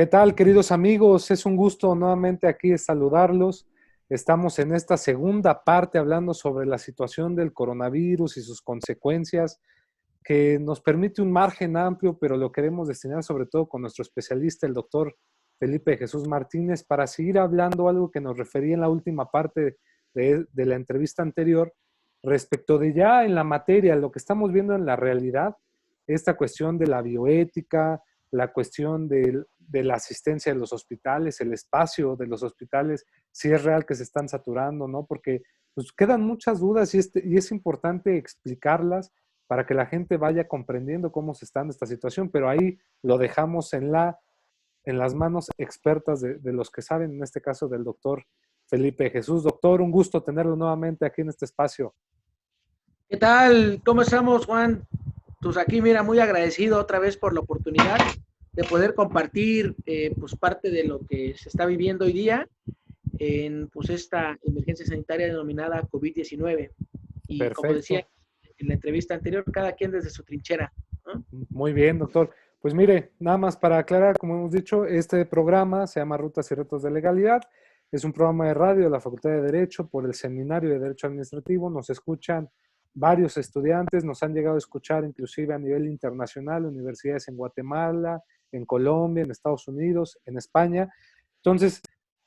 ¿Qué tal, queridos amigos? Es un gusto nuevamente aquí saludarlos. Estamos en esta segunda parte hablando sobre la situación del coronavirus y sus consecuencias, que nos permite un margen amplio, pero lo queremos destinar sobre todo con nuestro especialista, el doctor Felipe Jesús Martínez, para seguir hablando algo que nos refería en la última parte de la entrevista anterior, respecto de ya en la materia, lo que estamos viendo en la realidad, esta cuestión de la bioética, la cuestión de la asistencia de los hospitales, el espacio de los hospitales, si es real que se están saturando, ¿no? Porque pues, quedan muchas dudas y es importante explicarlas para que la gente vaya comprendiendo cómo se está en esta situación, pero ahí lo dejamos en las manos expertas de los que saben, en este caso del doctor Felipe Jesús. Doctor, un gusto tenerlo nuevamente aquí en este espacio. ¿Qué tal? ¿Cómo estamos, Juan? Pues aquí, mira, muy agradecido otra vez por la oportunidad de poder compartir pues parte de lo que se está viviendo hoy día en pues esta emergencia sanitaria denominada COVID-19. Y como decía Perfecto. en la entrevista anterior, cada quien desde su trinchera, ¿no? Muy bien, doctor. Pues mire, nada más para aclarar, como hemos dicho, este programa se llama Rutas y Retos de Legalidad. Es un programa de radio de la Facultad de Derecho por el Seminario de Derecho Administrativo. Nos escuchan varios estudiantes, nos han llegado a escuchar inclusive a nivel internacional, universidades en Guatemala, en Colombia, en Estados Unidos, en España. Entonces,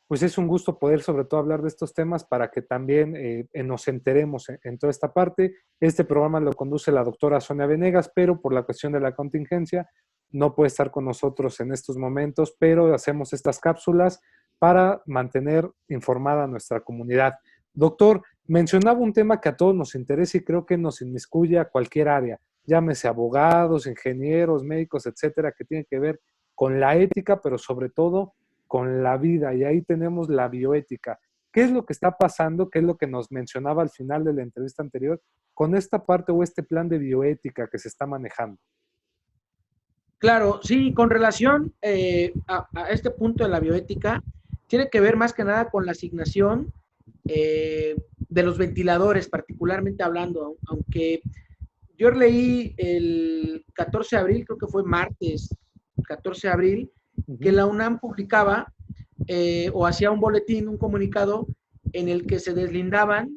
pues es un gusto poder sobre todo hablar de estos temas para que también nos enteremos en toda esta parte. Este programa lo conduce la doctora Sonia Venegas, pero por la cuestión de la contingencia no puede estar con nosotros en estos momentos, pero hacemos estas cápsulas para mantener informada a nuestra comunidad. Doctor, mencionaba un tema que a todos nos interesa y creo que nos inmiscuye a cualquier área, llámese abogados, ingenieros, médicos, etcétera, que tiene que ver con la ética, pero sobre todo con la vida, y ahí tenemos la bioética. ¿Qué es lo que está pasando? ¿Qué es lo que nos mencionaba al final de la entrevista anterior con esta parte o este plan de bioética que se está manejando? Claro, sí, con relación a este punto de la bioética, tiene que ver más que nada con la asignación de los ventiladores, particularmente hablando, aunque yo leí el 14 de abril, creo que fue martes 14 de abril, que la UNAM publicaba o hacía un boletín, un comunicado en el que se deslindaban,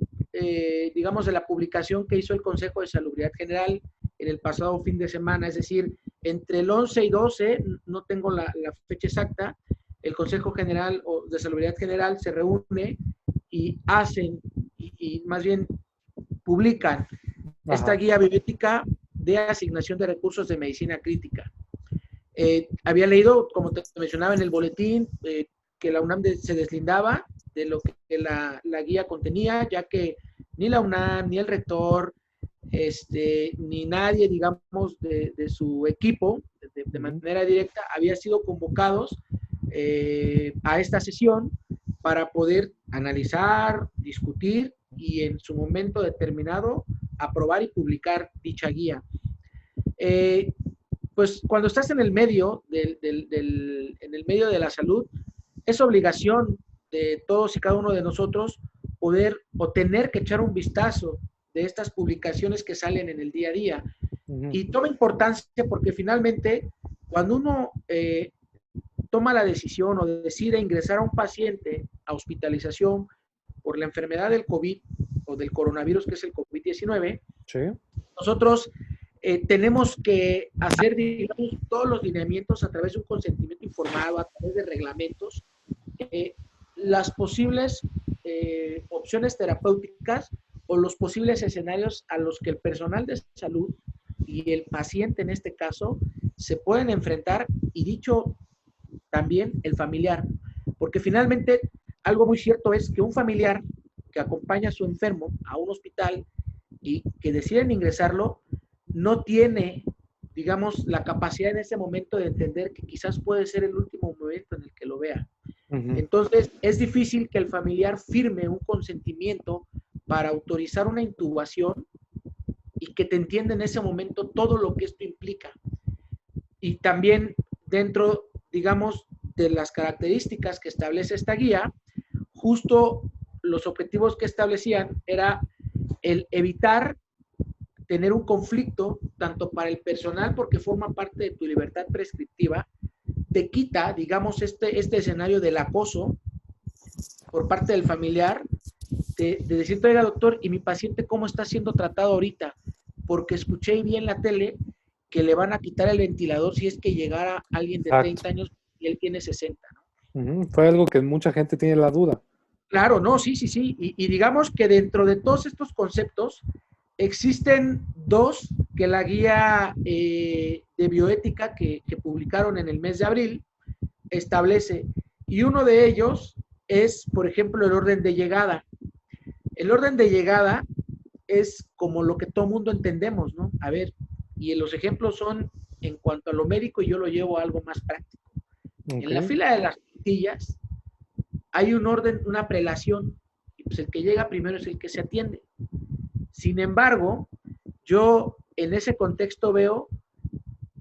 digamos, de la publicación que hizo el Consejo de Salubridad General en el pasado fin de semana, es decir, entre el 11 y 12, no tengo la fecha exacta, el Consejo General de Salubridad General se reúne y hacen, y más bien publican esta Ajá. guía bioética de asignación de recursos de medicina crítica. Había leído, como te mencionaba en el boletín, que la UNAM se deslindaba de lo que la guía contenía, ya que ni la UNAM, ni el rector, ni nadie, digamos, de su equipo, de manera directa, había sido convocados a esta sesión para poder analizar, discutir y en su momento determinado aprobar y publicar dicha guía. Pues cuando estás en el medio en el medio de la salud, es obligación de todos y cada uno de nosotros poder o tener que echar un vistazo de estas publicaciones que salen en el día a día. Y toma importancia porque finalmente cuando uno toma la decisión o decide ingresar a un paciente a hospitalización por la enfermedad del COVID o del coronavirus que es el COVID-19, Sí. nosotros tenemos que hacer, digamos, todos los lineamientos a través de un consentimiento informado, a través de reglamentos, las posibles opciones terapéuticas o los posibles escenarios a los que el personal de salud y el paciente en este caso se pueden enfrentar, y dicho también el familiar, porque finalmente algo muy cierto es que un familiar que acompaña a su enfermo a un hospital y que deciden ingresarlo, no tiene, digamos, la capacidad en ese momento de entender que quizás puede ser el último momento en el que lo vea. Entonces, es difícil que el familiar firme un consentimiento para autorizar una intubación y que te entienda en ese momento todo lo que esto implica. Y también dentro, digamos, de las características que establece esta guía, justo los objetivos que establecían era el evitar tener un conflicto tanto para el personal porque forma parte de tu libertad prescriptiva te quita, digamos, este escenario del acoso por parte del familiar, de decirte, oiga, doctor, ¿y mi paciente cómo está siendo tratado ahorita? Porque escuché y vi en la tele que le van a quitar el ventilador si es que llegara alguien de Exacto. 30 años y él tiene 60, ¿no? Fue algo que mucha gente tiene la duda. Claro, no, sí, sí, sí. Y digamos que dentro de todos estos conceptos existen dos que la guía de bioética que publicaron en el mes de abril establece. Y uno de ellos es, por ejemplo, el orden de llegada. El orden de llegada es como lo que todo mundo entendemos, ¿no? A ver, y los ejemplos son en cuanto a lo médico y yo lo llevo a algo más práctico. En la Okay. fila de las tortillas hay un orden, una prelación, y pues el que llega primero es el que se atiende. Sin embargo, yo en ese contexto veo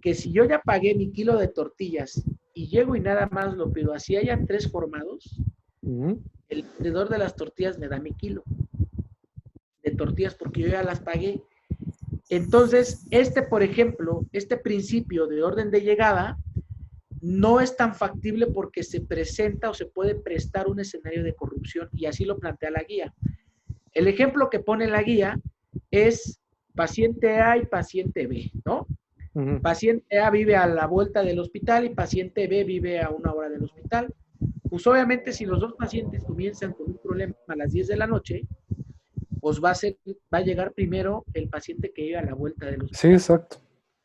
que si yo ya pagué mi kilo de tortillas y llego y nada más lo pido, así hayan 3 formados, el vendedor de las tortillas me da mi kilo de tortillas porque yo ya las pagué. Entonces, por ejemplo, este principio de orden de llegada no es tan factible porque se presenta o se puede prestar un escenario de corrupción y así lo plantea la guía. El ejemplo que pone la guía es paciente A y paciente B, ¿no? Paciente A vive a la vuelta del hospital y paciente B vive a 1 hora del hospital. Pues obviamente si los dos pacientes comienzan con un problema a las 10 de la noche, pues va a llegar primero el paciente que vive a la vuelta del hospital. Sí, exacto.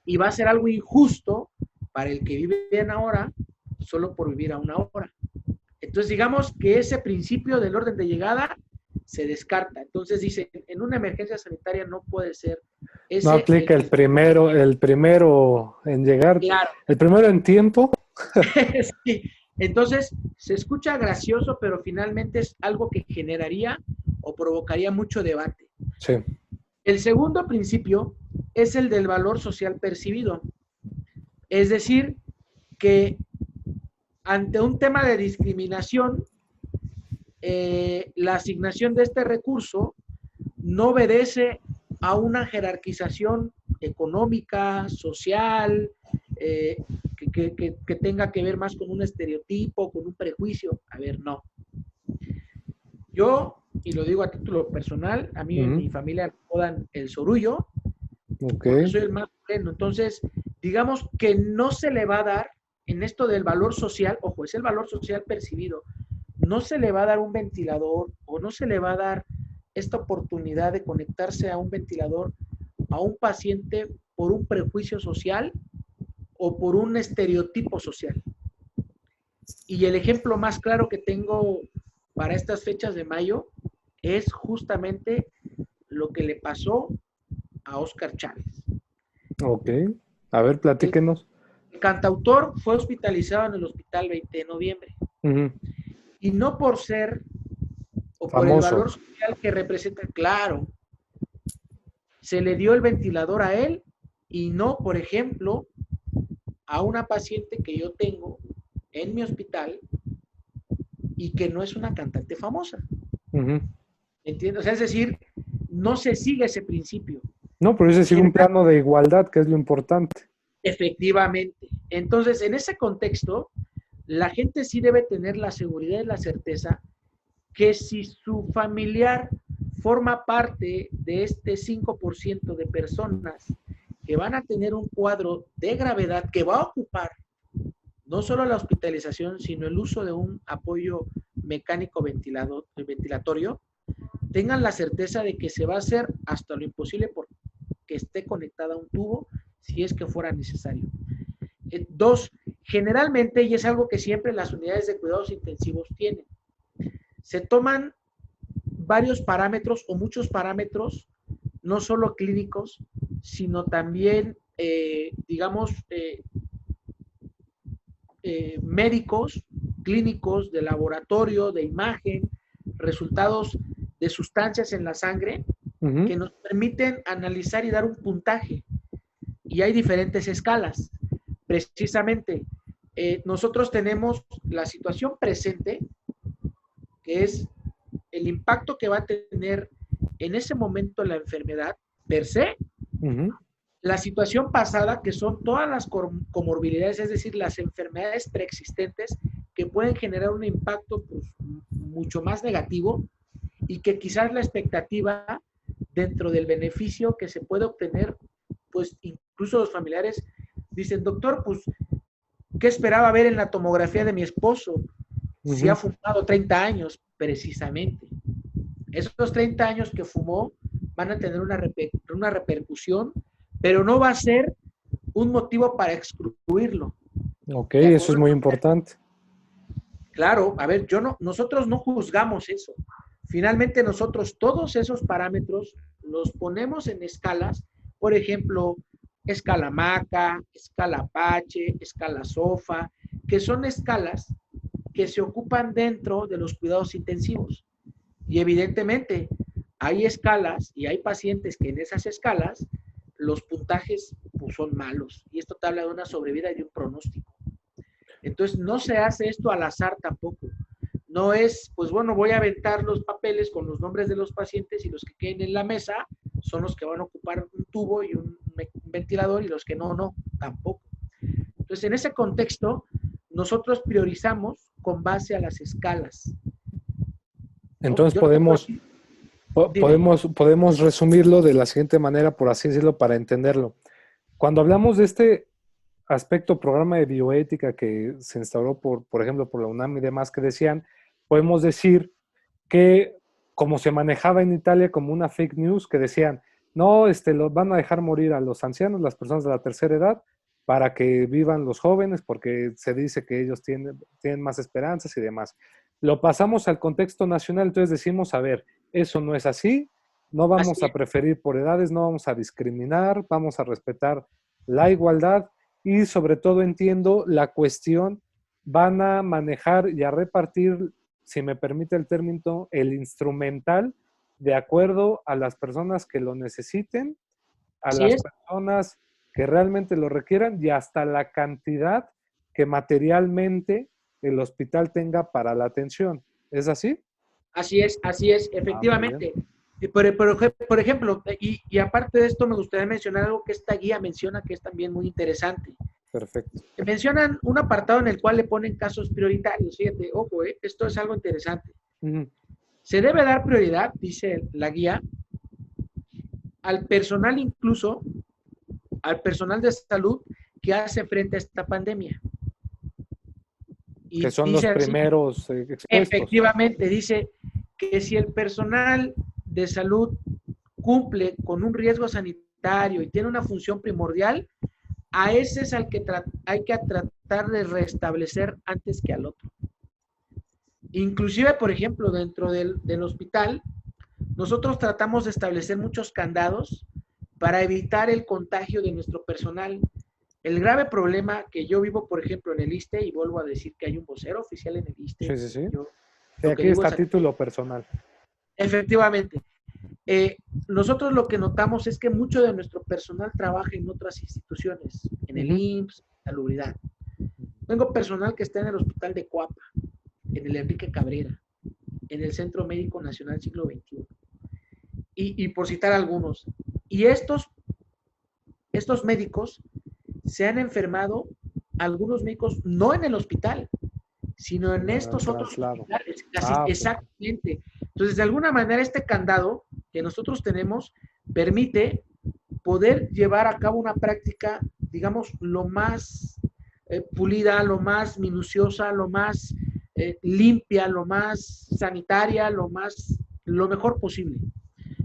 Y va a ser algo injusto para el que vive en 1 hora solo por vivir a 1 hora. Entonces digamos que ese principio del orden de llegada se descarta. Entonces dice, en una emergencia sanitaria no puede ser ese. No aplica el primero en llegar, claro. el primero en tiempo. Sí. Entonces, se escucha gracioso, pero finalmente es algo que generaría o provocaría mucho debate. Sí. El segundo principio es el del valor social percibido. Es decir, que ante un tema de discriminación, la asignación de este recurso no obedece a una jerarquización económica, social, que tenga que ver más con un estereotipo, con un prejuicio. A ver, no. Yo, y lo digo a título personal, a mí en mi familia me apodan el sorullo, porque soy el más bueno. Entonces, digamos que no se le va a dar, en esto del valor social, ojo, es el valor social percibido, no se le va a dar un ventilador o no se le va a dar esta oportunidad de conectarse a un ventilador a un paciente por un prejuicio social o por un estereotipo social. Y el ejemplo más claro que tengo para estas fechas de mayo es justamente lo que le pasó a Óscar Chávez. Ok. A ver, platíquenos. El cantautor fue hospitalizado en el hospital 20 de noviembre. Y no por ser o por el valor social que representa, claro, se le dio el ventilador a él y no, por ejemplo, a una paciente que yo tengo en mi hospital y que no es una cantante famosa. ¿Entiendes? O sea, es decir, no se sigue ese principio. No, pero es decir, un plano de igualdad, que es lo importante. Efectivamente. Entonces, en ese contexto, la gente sí debe tener la seguridad y la certeza que si su familiar forma parte de este 5% de personas que van a tener un cuadro de gravedad que va a ocupar no solo la hospitalización, sino el uso de un apoyo mecánico ventilatorio, tengan la certeza de que se va a hacer hasta lo imposible por que esté conectada a un tubo si es que fuera necesario. 2, generalmente, y es algo que siempre las unidades de cuidados intensivos tienen, se toman varios parámetros o muchos parámetros, no solo clínicos, sino también, digamos, médicos, clínicos, de laboratorio, de imagen, resultados de sustancias en la sangre, que nos permiten analizar y dar un puntaje. Y hay diferentes escalas. Precisamente, nosotros tenemos la situación presente, que es el impacto que va a tener en ese momento la enfermedad per se, la situación pasada, que son todas las comorbilidades, es decir, las enfermedades preexistentes que pueden generar un impacto pues, mucho más negativo y que quizás la expectativa dentro del beneficio que se puede obtener, pues incluso los familiares dicen, doctor, pues, ¿qué esperaba ver en la tomografía de mi esposo? Si ha fumado 30 años, precisamente. Esos 30 años que fumó van a tener una repercusión, pero no va a ser un motivo para excluirlo. Ok, eso es muy importante. Claro, a ver, nosotros no juzgamos eso. Finalmente nosotros todos esos parámetros los ponemos en escalas, por ejemplo, escala Maca, escala Apache, escala SOFA, que son escalas que se ocupan dentro de los cuidados intensivos. Y evidentemente hay escalas y hay pacientes que en esas escalas los puntajes pues, son malos. Y esto te habla de una sobrevida y de un pronóstico. Entonces no se hace esto al azar tampoco. No es, pues bueno, voy a aventar los papeles con los nombres de los pacientes y los que queden en la mesa son los que van a ocupar un tubo y un ventilador y los que no, tampoco. Entonces, en ese contexto, nosotros priorizamos con base a las escalas. Entonces podemos resumirlo de la siguiente manera, por así decirlo, para entenderlo. Cuando hablamos de este aspecto, programa de bioética que se instauró por ejemplo, por la UNAM y demás que decían, podemos decir que como se manejaba en Italia como una fake news, que decían, no, los van a dejar morir a los ancianos, las personas de la tercera edad, para que vivan los jóvenes, porque se dice que ellos tienen más esperanzas y demás. Lo pasamos al contexto nacional, entonces decimos, a ver, eso no es así, no vamos a preferir por edades, no vamos a discriminar, vamos a respetar la igualdad y sobre todo entiendo la cuestión, van a manejar y a repartir, si me permite el término, el instrumental de acuerdo a las personas que lo necesiten, a las personas que realmente lo requieran y hasta la cantidad que materialmente el hospital tenga para la atención. ¿Es así? Así es, efectivamente. Por ejemplo, y aparte de esto, me gustaría mencionar algo que esta guía menciona que es también muy interesante. Perfecto. Mencionan un apartado en el cual le ponen casos prioritarios. Fíjate, ojo, esto es algo interesante. Se debe dar prioridad, dice la guía, al personal incluso, al personal de salud que hace frente a esta pandemia. Y que son los primeros expuestos. Efectivamente, dice que si el personal de salud cumple con un riesgo sanitario y tiene una función primordial, a ese es al que hay que tratar de restablecer antes que al otro. Inclusive, por ejemplo, dentro del hospital, nosotros tratamos de establecer muchos candados para evitar el contagio de nuestro personal. El grave problema que yo vivo, por ejemplo, en el ISSSTE, y vuelvo a decir que hay un vocero oficial en el ISSSTE. Sí. Aquí está a título personal. Efectivamente. Nosotros lo que notamos es que mucho de nuestro personal trabaja en otras instituciones, en el IMSS, salubridad. Tengo personal que está en el hospital de Coapa, en el Enrique Cabrera, en el Centro Médico Nacional Siglo XXI. Y por citar algunos. Y estos médicos se han enfermado, algunos médicos, no en el hospital, sino en estos otros hospitales. Exactamente. Entonces, de alguna manera, este candado que nosotros tenemos permite poder llevar a cabo una práctica, digamos, lo más pulida, lo más minuciosa, lo más limpia, lo más sanitaria, lo mejor posible.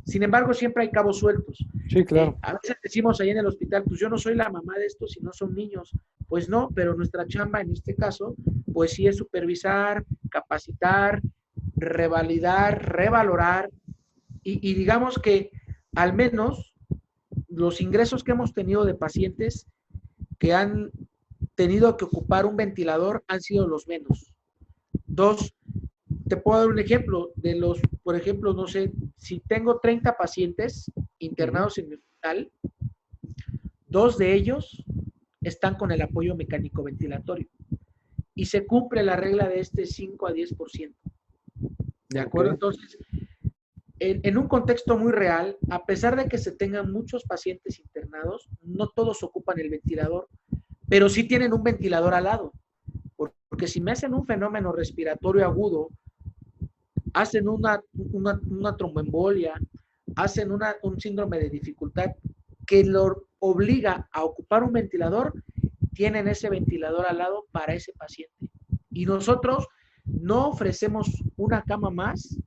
Sin embargo, siempre hay cabos sueltos. Sí, claro. A veces decimos ahí en el hospital, pues yo no soy la mamá de estos, si no son niños. Pues no, pero nuestra chamba en este caso, pues sí es supervisar, capacitar, revalidar, revalorar y digamos que al menos los ingresos que hemos tenido de pacientes que han tenido que ocupar un ventilador han sido los menos. 2, te puedo dar un ejemplo de por ejemplo, no sé, si tengo 30 pacientes internados en mi hospital, 2 de ellos están con el apoyo mecánico ventilatorio y se cumple la regla de este 5 a 10%. ¿De acuerdo? Entonces, en un contexto muy real, a pesar de que se tengan muchos pacientes internados, internados, no todos ocupan el ventilador, pero sí tienen un ventilador al lado. Porque si me hacen un fenómeno respiratorio agudo, hacen una tromboembolia, hacen un síndrome de dificultad que lo obliga a ocupar un ventilador, tienen ese ventilador al lado para ese paciente. Y nosotros no ofrecemos una cama más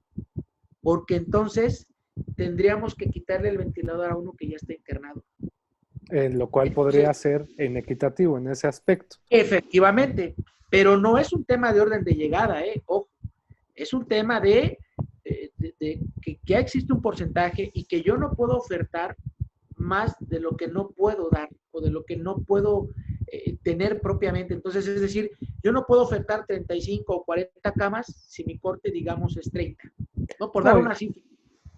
porque entonces tendríamos que quitarle el ventilador a uno que ya está internado. Lo cual podría ser inequitativo en ese aspecto. Efectivamente, pero no es un tema de orden de llegada, ojo, es un tema de que ya existe un porcentaje y que yo no puedo ofertar más de lo que no puedo dar o de lo que no puedo tener propiamente. Entonces, es decir, yo no puedo ofertar 35 o 40 camas si mi corte, digamos, es 30, ¿no? Por dar una cifra.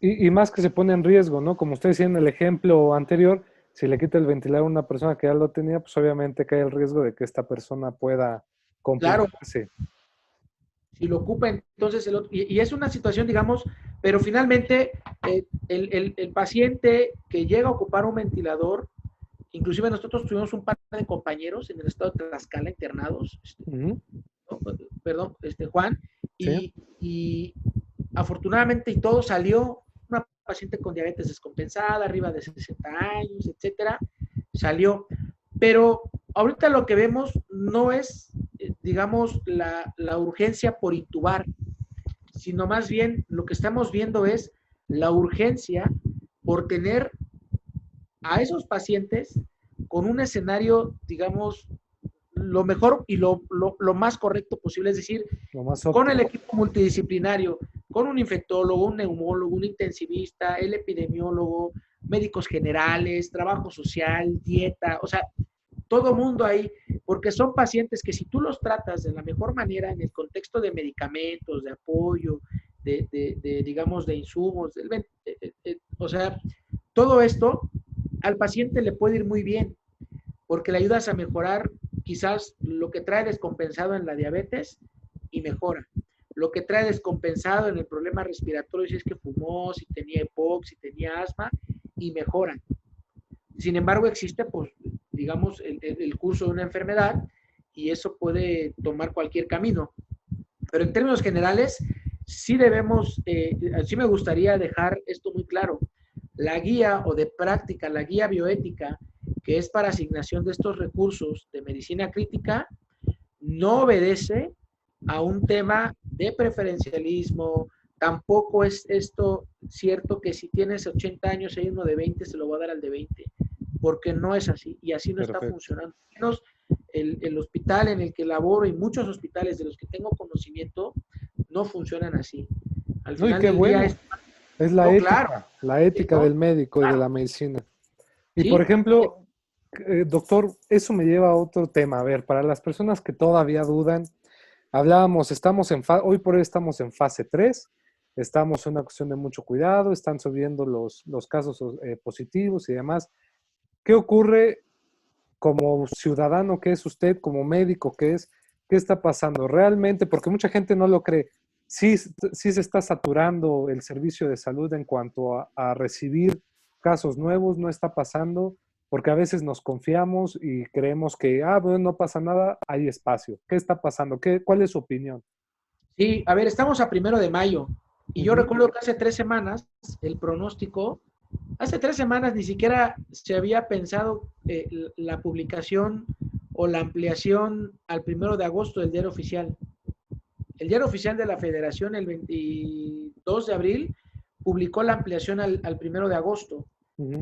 Y más que se pone en riesgo, ¿no? Como usted decía en el ejemplo anterior, si le quita el ventilador a una persona que ya lo tenía, pues obviamente cae el riesgo de que esta persona pueda complicarse. Claro. Si lo ocupa, entonces el otro, y es una situación, digamos, pero finalmente el paciente que llega a ocupar un ventilador, inclusive nosotros tuvimos un par de compañeros en el estado de Tlaxcala internados, perdón, Juan, ¿Sí? y afortunadamente y todo salió, una paciente con diabetes descompensada, arriba de 60 años, etcétera, salió. Pero ahorita lo que vemos no es, digamos, la urgencia por intubar, sino más bien lo que estamos viendo es la urgencia por tener a esos pacientes con un escenario, digamos, lo mejor y lo más correcto posible, es decir, con el equipo multidisciplinario, con un infectólogo, un neumólogo, un intensivista, el epidemiólogo, médicos generales, trabajo social, dieta, o sea, todo mundo ahí, porque son pacientes que si tú los tratas de la mejor manera en el contexto de medicamentos, de apoyo, digamos, de insumos, o sea, todo esto al paciente le puede ir muy bien, porque le ayudas a mejorar quizás lo que trae descompensado en la diabetes y mejora. Lo que trae descompensado en el problema respiratorio, si es que fumó, si tenía EPOC, si tenía asma, y mejoran. Sin embargo, existe, pues, digamos, el curso de una enfermedad y eso puede tomar cualquier camino. Pero en términos generales, sí debemos, sí me gustaría dejar esto muy claro. La guía o de práctica, la guía bioética, que es para asignación de estos recursos de medicina crítica, no obedece a un tema de preferencialismo. Tampoco es esto cierto que si tienes 80 años y hay uno de 20, se lo va a dar al de 20, porque no es así y así no está funcionando. Menos el hospital en el que laboro y muchos hospitales de los que tengo conocimiento no funcionan así. Al final del día es la ética, claro, la ética del médico y de la medicina. Y por ejemplo, doctor, eso me lleva a otro tema. A ver, para las personas que todavía dudan, hablábamos, hoy por hoy estamos en fase 3, estamos en una cuestión de mucho cuidado, están subiendo los casos positivos y demás. ¿Qué ocurre como ciudadano que es usted, como médico que es? ¿Qué está pasando realmente? Porque mucha gente no lo cree. Sí se está saturando el servicio de salud en cuanto a recibir casos nuevos, no está pasando, porque a veces nos confiamos y creemos que, bueno, no pasa nada, hay espacio. ¿Qué está pasando? ¿Cuál es su opinión? Sí, a ver, estamos a 1 de mayo y yo recuerdo que hace 3 semanas el pronóstico, hace 3 semanas ni siquiera se había pensado la publicación o la ampliación al 1 de agosto del diario oficial. El diario oficial de la Federación el 22 de abril publicó la ampliación al 1 de agosto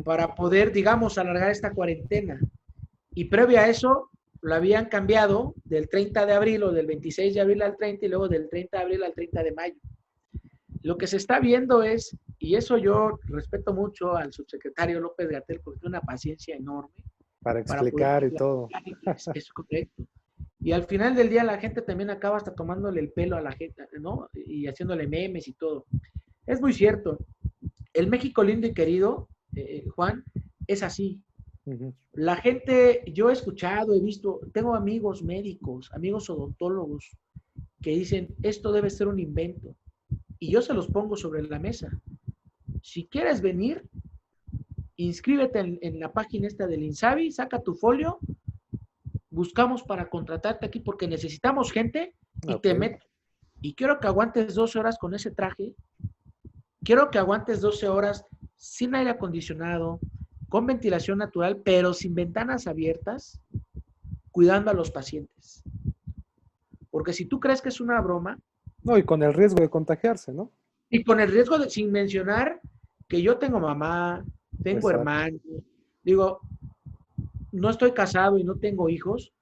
para poder, digamos, alargar esta cuarentena. Y previo a eso, lo habían cambiado del 30 de abril o del 26 de abril al 30 y luego del 30 de abril al 30 de mayo. Lo que se está viendo es, y eso yo respeto mucho al subsecretario López-Gatell porque tiene una paciencia enorme. Para explicar y todo. Es correcto. Y al final del día la gente también acaba hasta tomándole el pelo a la gente, ¿no? Y haciéndole memes y todo. Es muy cierto. El México lindo y querido, Juan, es así. La gente, yo he escuchado, he visto, tengo amigos médicos, amigos odontólogos, que dicen, esto debe ser un invento. Y yo se los pongo sobre la mesa. Si quieres venir, inscríbete en la página esta del INSABI, saca tu folio, buscamos para contratarte aquí porque necesitamos gente y te Ok. meto. Y quiero que aguantes 12 horas con ese traje, quiero que aguantes 12 horas sin aire acondicionado, con ventilación natural, pero sin ventanas abiertas, cuidando a los pacientes. Porque si tú crees que es una broma, No, y con el riesgo de contagiarse, ¿no? y con el riesgo de, sin mencionar que yo tengo mamá, tengo Exacto. hermanos, digo, no estoy casado y no tengo hijos,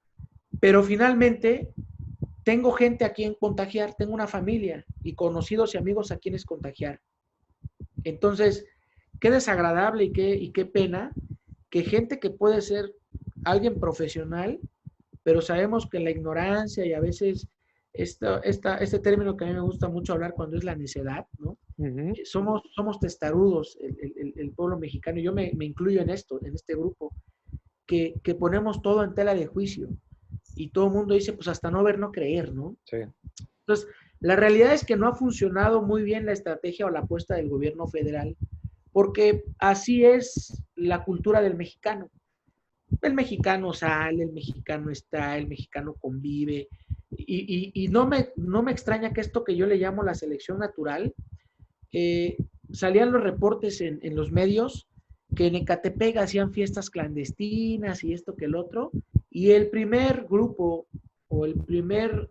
pero finalmente tengo gente a quien contagiar, tengo una familia y conocidos y amigos a quienes contagiar. Entonces, qué desagradable y qué pena que gente que puede ser alguien profesional, pero sabemos que la ignorancia y a veces este término que a mí me gusta mucho hablar cuando es la necedad, ¿no? Ujú. Somos testarudos, el pueblo mexicano, yo me incluyo en esto, en este grupo, que ponemos todo en tela de juicio y todo el mundo dice, pues hasta no ver, no creer, ¿no? Sí. Entonces, la realidad es que no ha funcionado muy bien la estrategia o la apuesta del gobierno federal, porque así es la cultura del mexicano. El mexicano sale, el mexicano está, el mexicano convive, y no me extraña que esto que yo le llamo la selección natural, salían los reportes en los medios que en Ecatepec hacían fiestas clandestinas y esto que el otro, y el primer grupo o el primer,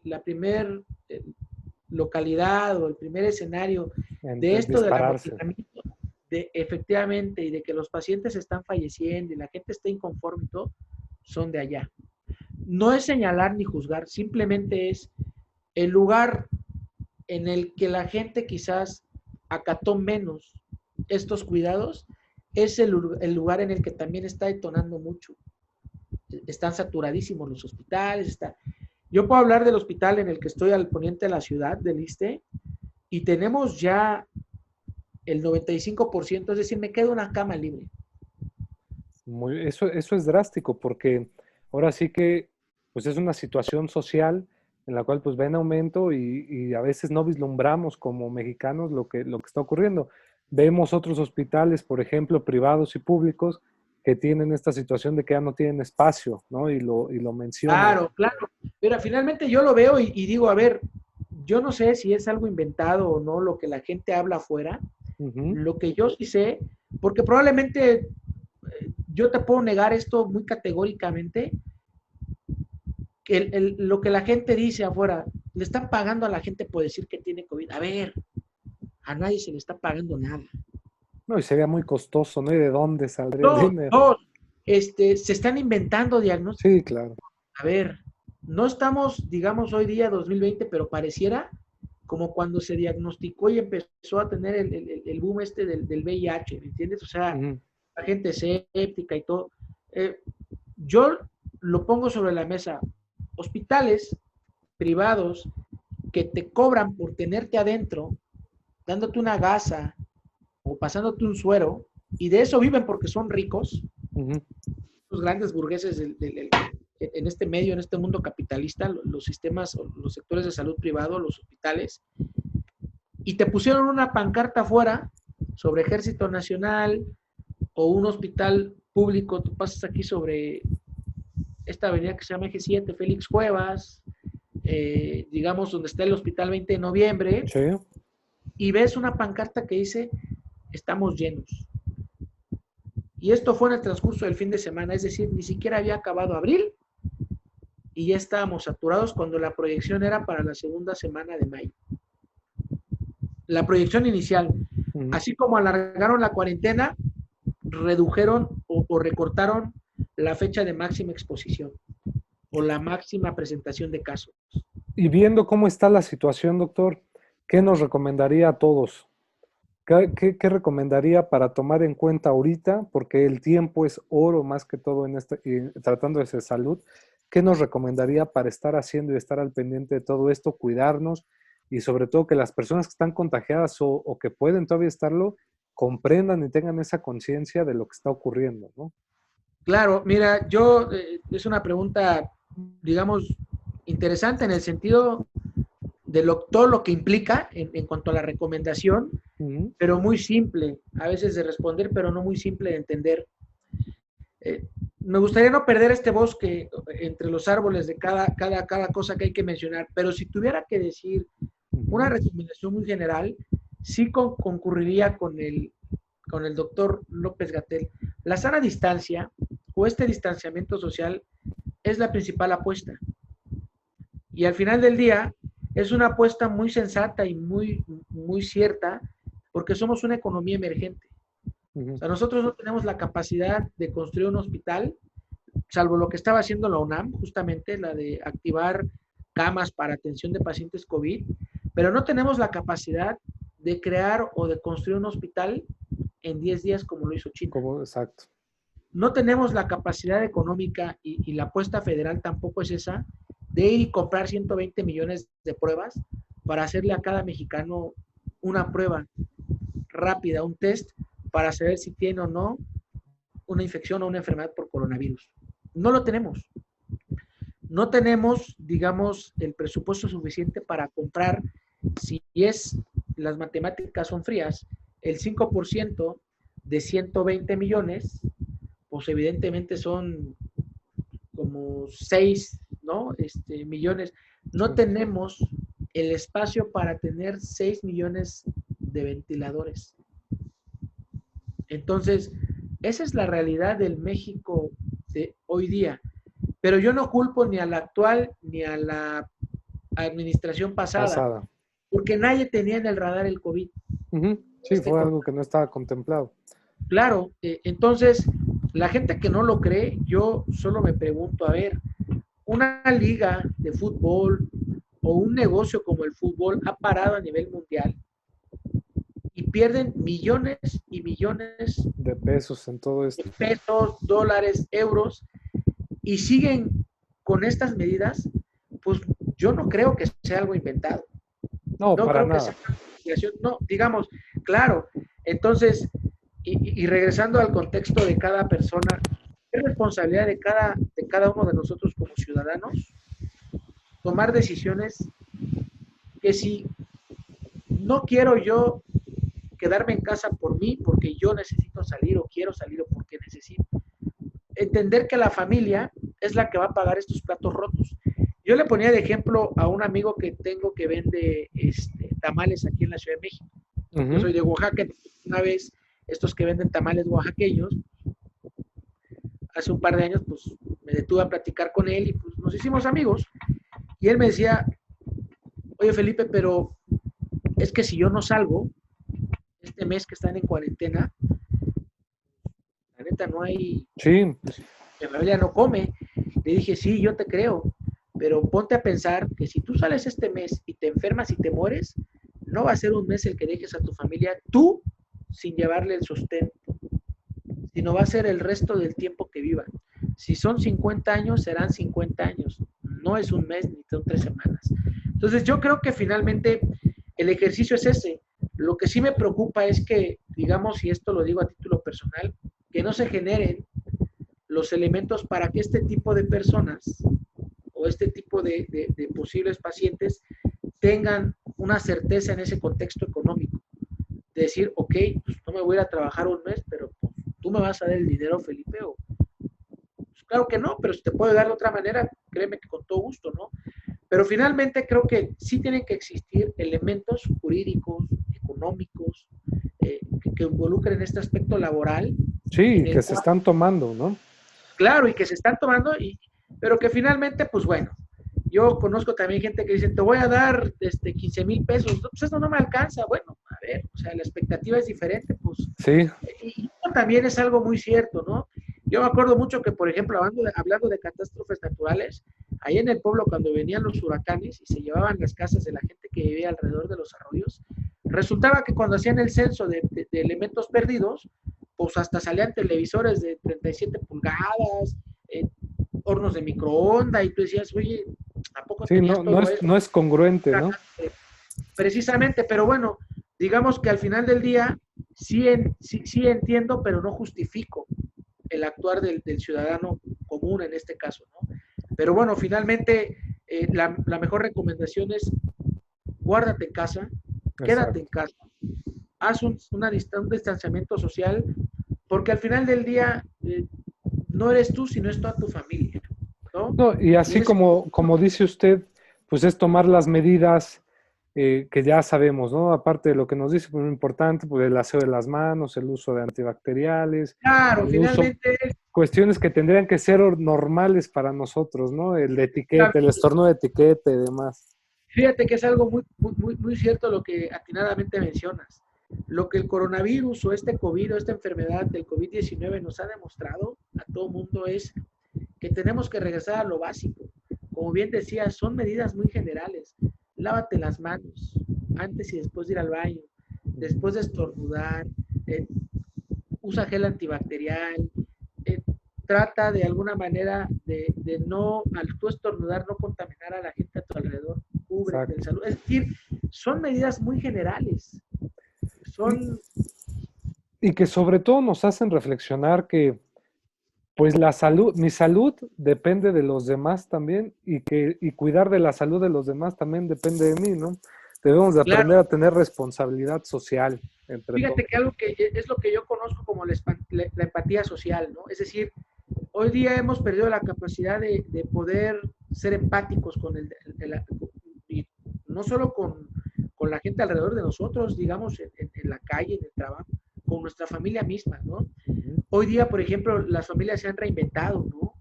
la primer localidad o el primer escenario de esto del Dispararse. amotinamiento, de efectivamente, y de que los pacientes están falleciendo y la gente está inconforme y todo, son de allá. No es señalar ni juzgar, simplemente es el lugar en el que la gente quizás acató menos estos cuidados, es el lugar en el que también está detonando mucho. Están saturadísimos los hospitales. Yo puedo hablar del hospital en el que estoy al poniente de la ciudad, del ISSSTE, y tenemos ya el 95%, es decir, me queda una cama libre. Eso es drástico porque ahora sí que pues es una situación social en la cual pues va en aumento y a veces no vislumbramos como mexicanos lo que está ocurriendo. Vemos otros hospitales, por ejemplo, privados y públicos, que tienen esta situación de que ya no tienen espacio, ¿no? Y lo mencionan. Claro, claro. Pero finalmente yo lo veo y digo, a ver, yo no sé si es algo inventado o no lo que la gente habla afuera. Ujú. Lo que yo sí sé, porque probablemente yo te puedo negar esto muy categóricamente, que lo que la gente dice afuera, le están pagando a la gente por decir que tiene COVID. A ver, a nadie se le está pagando nada. No, y sería muy costoso, ¿no? ¿Y de dónde saldría el Dos, dinero? dos, se están inventando diagnósticos. Sí, claro. A ver, no estamos, digamos, hoy día 2020, pero pareciera como cuando se diagnosticó y empezó a tener el boom este del VIH, ¿me entiendes? O sea, Ujú. la gente escéptica y todo. Eh, yo lo pongo sobre la mesa. Hospitales privados que te cobran por tenerte adentro, dándote una gasa o pasándote un suero, y de eso viven porque son ricos, Ujú. los grandes burgueses en este medio, en este mundo capitalista, los sistemas, los sectores de salud privado, los hospitales, y te pusieron una pancarta afuera sobre Ejército Nacional o un hospital público, tú pasas aquí sobre esta avenida que se llama Eje 7, Félix Cuevas, digamos donde está el Hospital 20 de Noviembre, Sí. y ves una pancarta que dice, estamos llenos. Y esto fue en el transcurso del fin de semana, es decir, ni siquiera había acabado abril y ya estábamos saturados cuando la proyección era para la segunda semana de mayo. La proyección inicial, Ujú. así como alargaron la cuarentena, redujeron o recortaron la fecha de máxima exposición o la máxima presentación de casos. Y viendo cómo está la situación, doctor, ¿qué nos recomendaría a todos? ¿Qué recomendaría para tomar en cuenta ahorita? Porque el tiempo es oro más que todo en tratándose de salud. ¿Qué nos recomendaría para estar haciendo y estar al pendiente de todo esto, cuidarnos y sobre todo que las personas que están contagiadas o que pueden todavía estarlo, comprendan y tengan esa conciencia de lo que está ocurriendo, ¿no? Claro, mira, es una pregunta, digamos, interesante en el sentido de todo lo que implica en cuanto a la recomendación. pero muy simple, a veces de responder, pero no muy simple de entender. Me gustaría no perder este bosque entre los árboles de cada cosa que hay que mencionar, pero si tuviera que decir una recomendación muy general, sí concurriría con el doctor López-Gatell. La sana distancia o este distanciamiento social es la principal apuesta. Y al final del día es una apuesta muy sensata y muy cierta, porque somos una economía emergente. O sea, nosotros no tenemos la capacidad de construir un hospital, salvo lo que estaba haciendo la UNAM, justamente la de activar camas para atención de pacientes COVID, pero no tenemos la capacidad de crear o de construir un hospital en 10 días como lo hizo China. Exacto. No tenemos la capacidad económica y la apuesta federal tampoco es esa, de ir y comprar 120 millones de pruebas para hacerle a cada mexicano una prueba rápida, un test, para saber si tiene o no una infección o una enfermedad por coronavirus. No lo tenemos. No tenemos, digamos, el presupuesto suficiente para comprar, si las matemáticas son frías, el 5% de 120 millones, pues evidentemente son como 6, ¿no? Millones. No tenemos el espacio para tener 6 millones de ventiladores. Entonces, esa es la realidad del México de hoy día. Pero yo no culpo ni a la actual ni a la administración pasada. Porque nadie tenía en el radar el COVID. Sí, fue algo que no estaba contemplado. Claro, entonces, la gente que no lo cree, yo solo me pregunto, a ver, una liga de fútbol o un negocio como el fútbol ha parado a nivel mundial y pierden millones y millones de pesos en todo esto. De pesos, dólares, euros, y siguen con estas medidas, pues yo no creo que sea algo inventado. No para creo nada. Que sea no, digamos, claro. Entonces, y regresando al contexto de cada persona, es responsabilidad de cada uno de nosotros como ciudadanos tomar decisiones que si no quiero yo quedarme en casa por mí, porque yo necesito salir o quiero salir o porque necesito, entender que la familia es la que va a pagar estos platos rotos. Yo le ponía de ejemplo a un amigo que tengo que vende tamales aquí en la Ciudad de México. Yo soy de Oaxaca, una vez estos que venden tamales oaxaqueños, hace un par de años, pues me detuve a platicar con él y pues nos hicimos amigos. Y él me decía, oye Felipe, pero es que si yo no salgo, este mes que están en cuarentena, la neta no hay... Sí. Mi familia no come. Le dije, sí, yo te creo, pero ponte a pensar que si tú sales este mes y te enfermas y te mueres, no va a ser un mes el que dejes a tu familia tú sin llevarle el sustento, sino va a ser el resto del tiempo que vivan. Si son 50 años, serán 50 años. No es un mes ni son 3 semanas. Entonces yo creo que finalmente el ejercicio es ese. Lo que sí me preocupa es que, digamos, y esto lo digo a título personal, que no se generen los elementos para que este tipo de personas o este tipo de posibles pacientes tengan una certeza en ese contexto económico. De decir, ok, pues no me voy a ir a trabajar un mes, pero pues, tú me vas a dar el dinero, Felipe, o pues, claro que no, pero si te puedo dar de otra manera, créeme que con todo gusto, ¿no? Pero finalmente creo que sí tienen que existir elementos jurídicos, económicos, que involucren este aspecto laboral. Sí, que se están tomando, ¿no? Claro, y que se están tomando, pero que finalmente, pues bueno, yo conozco también gente que dice, te voy a dar 15,000 pesos, pues eso no me alcanza. Bueno, a ver, o sea, la expectativa es diferente, pues. Sí. Y también es algo muy cierto, ¿no? Yo me acuerdo mucho que, por ejemplo, hablando de catástrofes naturales, ahí en el pueblo cuando venían los huracanes y se llevaban las casas de la gente que vivía alrededor de los arroyos, resultaba que cuando hacían el censo de elementos perdidos, pues hasta salían televisores de 37 pulgadas, hornos de microondas, y tú decías, oye, ¿tampoco sí, tenías todo eso? No es congruente, ¿no? Precisamente, pero bueno, digamos que al final del día sí entiendo, pero no justifico el actuar del ciudadano común en este caso, ¿no? Pero bueno, finalmente la mejor recomendación es guárdate en casa, quédate en casa, haz un distanciamiento social, porque al final del día no eres tú, sino es toda tu familia, ¿no? No, y así como dice usted, pues es tomar las medidas que ya sabemos, ¿no? Aparte de lo que nos dice, pues lo importante, pues el aseo de las manos, el uso de antibacteriales, Claro, el uso, finalmente, cuestiones que tendrían que ser normales para nosotros, ¿no? El de etiqueta, el estornudo de etiqueta y demás. fíjate que es algo muy cierto lo que atinadamente mencionas. Lo que el coronavirus o este COVID o esta enfermedad del COVID-19 nos ha demostrado a todo mundo es que tenemos que regresar a lo básico. Como bien decía, son medidas muy generales. Lávate las manos antes y después de ir al baño, después de estornudar, eh, usa gel antibacterial, eh, trata de alguna manera de no, al tú estornudar, no contaminar a la gente a tu alrededor, cúbrete el Exacto. salud. Es decir, son medidas muy generales. Son, Y que sobre todo nos hacen reflexionar que pues la salud, mi salud depende de los demás también y cuidar de la salud de los demás también depende de mí, ¿no? Debemos de aprender claro, a tener responsabilidad social entre todos. fíjate que algo que es lo que yo conozco como la empatía social, ¿no? Es decir, hoy día hemos perdido la capacidad de poder ser empáticos con y no solo con la gente alrededor de nosotros, digamos, en la calle, en el trabajo, con nuestra familia misma, ¿no? Ujú. Hoy día, por ejemplo, las familias se han reinventado, ¿no?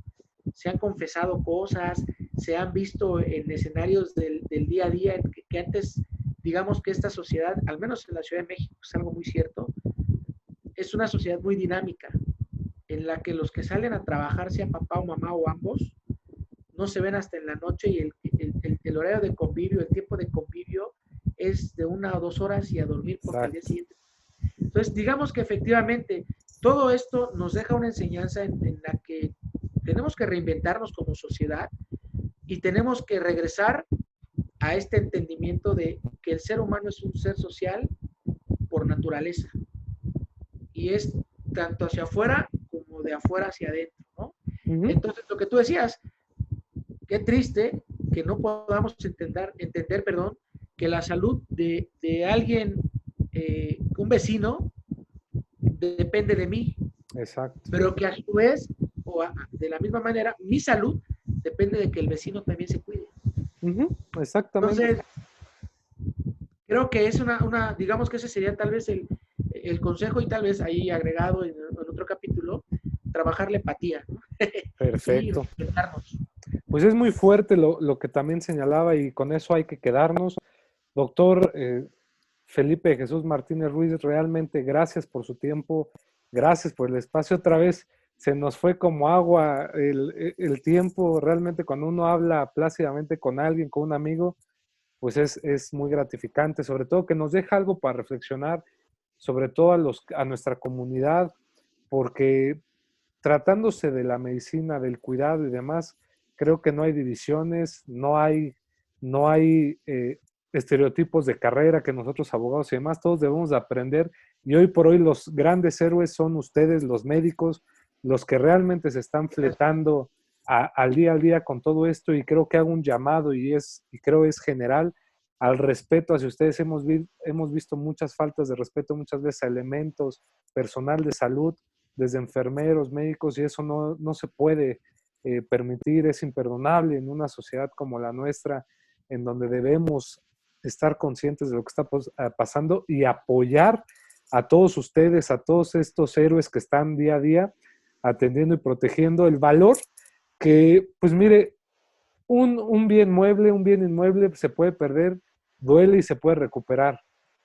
Se han confesado cosas, se han visto en escenarios del día a día que antes, digamos que esta sociedad, al menos en la Ciudad de México, es algo muy cierto, es una sociedad muy dinámica, en la que los que salen a trabajar, sea papá o mamá o ambos, no se ven hasta en la noche y el horario de convivio, el tiempo de convivio es de 1 o 2 horas y a dormir porque al día Exacto. siguiente. Entonces, digamos que efectivamente todo esto nos deja una enseñanza en la que tenemos que reinventarnos como sociedad y tenemos que regresar a este entendimiento de que el ser humano es un ser social por naturaleza y es tanto hacia afuera como de afuera hacia adentro, ¿no? Ujú. Entonces, lo que tú decías, qué triste que no podamos entender, que la salud de alguien, un vecino, depende de mí, Exacto. pero que a su vez, de la misma manera, mi salud depende de que el vecino también se cuide. Ujú. Exactamente. Entonces, creo que es digamos que ese sería tal vez el consejo y tal vez ahí agregado en otro capítulo, trabajar la empatía, ¿no? Y Perfecto. respetarnos. Pues es muy fuerte lo que también señalaba y con eso hay que quedarnos. Doctor Felipe Jesús Martínez Ruiz, realmente gracias por su tiempo, gracias por el espacio. Otra vez se nos fue como agua el tiempo, realmente cuando uno habla plácidamente con alguien, con un amigo, pues es muy gratificante, sobre todo que nos deja algo para reflexionar, sobre todo a nuestra comunidad, porque tratándose de la medicina, del cuidado y demás, creo que no hay divisiones, no hay estereotipos de carrera que nosotros abogados y demás, todos debemos de aprender y hoy por hoy los grandes héroes son ustedes, los médicos, los que realmente se están fletando al día con todo esto y creo que hago un llamado y creo es general al respeto hacia ustedes. Hemos visto muchas faltas de respeto muchas veces a elementos, personal de salud, desde enfermeros, médicos, y eso no se puede permitir, es imperdonable en una sociedad como la nuestra, en donde debemos estar conscientes de lo que está pasando y apoyar a todos ustedes, a todos estos héroes que están día a día atendiendo y protegiendo el valor que, pues mire, un bien mueble, un bien inmueble se puede perder, duele y se puede recuperar,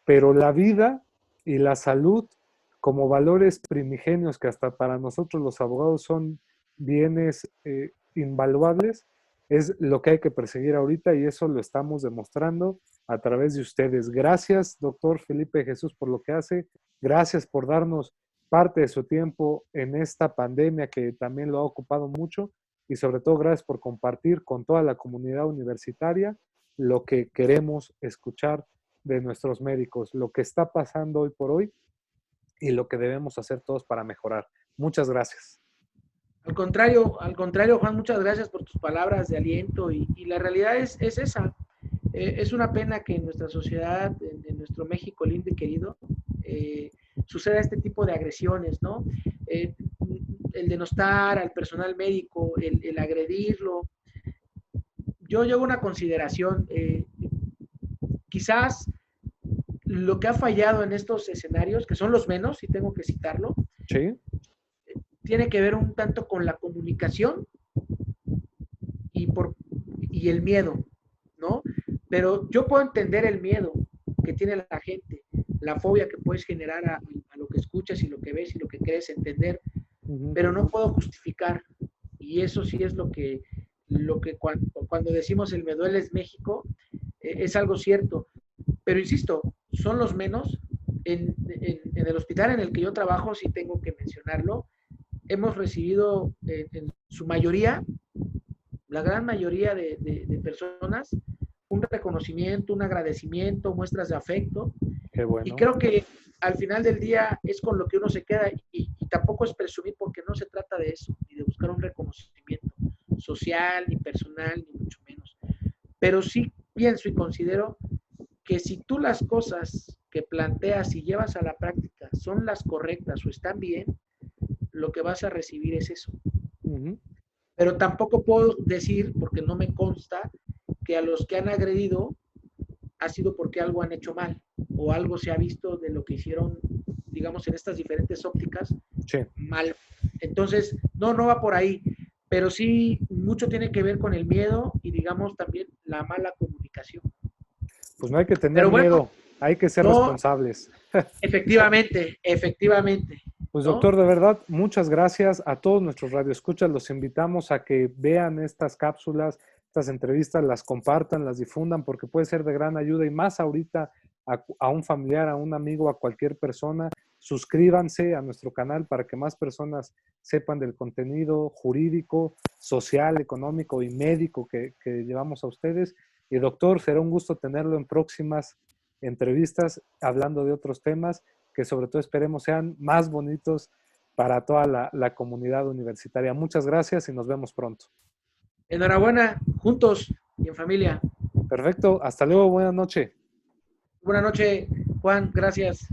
pero la vida y la salud como valores primigenios que hasta para nosotros los abogados son bienes invaluables, es lo que hay que perseguir ahorita y eso lo estamos demostrando a través de ustedes. Gracias, doctor Felipe Jesús, por lo que hace. Gracias por darnos parte de su tiempo en esta pandemia que también lo ha ocupado mucho y sobre todo gracias por compartir con toda la comunidad universitaria lo que queremos escuchar de nuestros médicos, lo que está pasando hoy por hoy y lo que debemos hacer todos para mejorar. Muchas gracias. Al contrario, Juan, muchas gracias por tus palabras de aliento y la realidad es esa. Es una pena que en nuestra sociedad, en nuestro México lindo y querido, suceda este tipo de agresiones, ¿no? El denostar al personal médico, el agredirlo. Yo llevo una consideración, quizás lo que ha fallado en estos escenarios, que son los menos, si tengo que citarlo, Sí. tiene que ver un tanto con la comunicación y, y el miedo, ¿no? Pero yo puedo entender el miedo que tiene la gente, la fobia que puedes generar a lo que escuchas y lo que ves y lo que crees entender, pero no puedo justificar. Y eso sí es lo que cuando decimos el me duele es México, es algo cierto. Pero insisto, son los menos. En el hospital en el que yo trabajo, sí tengo que mencionarlo, hemos recibido en su mayoría, la gran mayoría de personas, un reconocimiento, un agradecimiento, muestras de afecto. Qué bueno. Y creo que al final del día es con lo que uno se queda y tampoco es presumir porque no se trata de eso, ni de buscar un reconocimiento social, ni personal, ni mucho menos. Pero sí pienso y considero que si tú las cosas que planteas y llevas a la práctica son las correctas o están bien, lo que vas a recibir es eso. Pero tampoco puedo decir, porque no me consta, que a los que han agredido ha sido porque algo han hecho mal o algo se ha visto de lo que hicieron, digamos, en estas diferentes ópticas, sí, mal. Entonces, no va por ahí, pero sí mucho tiene que ver con el miedo y, digamos, también la mala comunicación. Pues no hay que tener miedo, hay que ser responsables. Efectivamente, efectivamente. Pues doctor, de verdad, muchas gracias a todos nuestros radioescuchas. Los invitamos a que vean estas cápsulas, estas entrevistas, las compartan, las difundan, porque puede ser de gran ayuda y más ahorita a un familiar, a un amigo, a cualquier persona. Suscríbanse a nuestro canal para que más personas sepan del contenido jurídico, social, económico y médico que llevamos a ustedes. Y doctor, será un gusto tenerlo en próximas entrevistas hablando de otros temas que sobre todo esperemos sean más bonitos para toda la comunidad universitaria. Muchas gracias y nos vemos pronto. Enhorabuena, juntos y en familia. Perfecto, hasta luego, buenas noches. Buenas noches, Juan, gracias.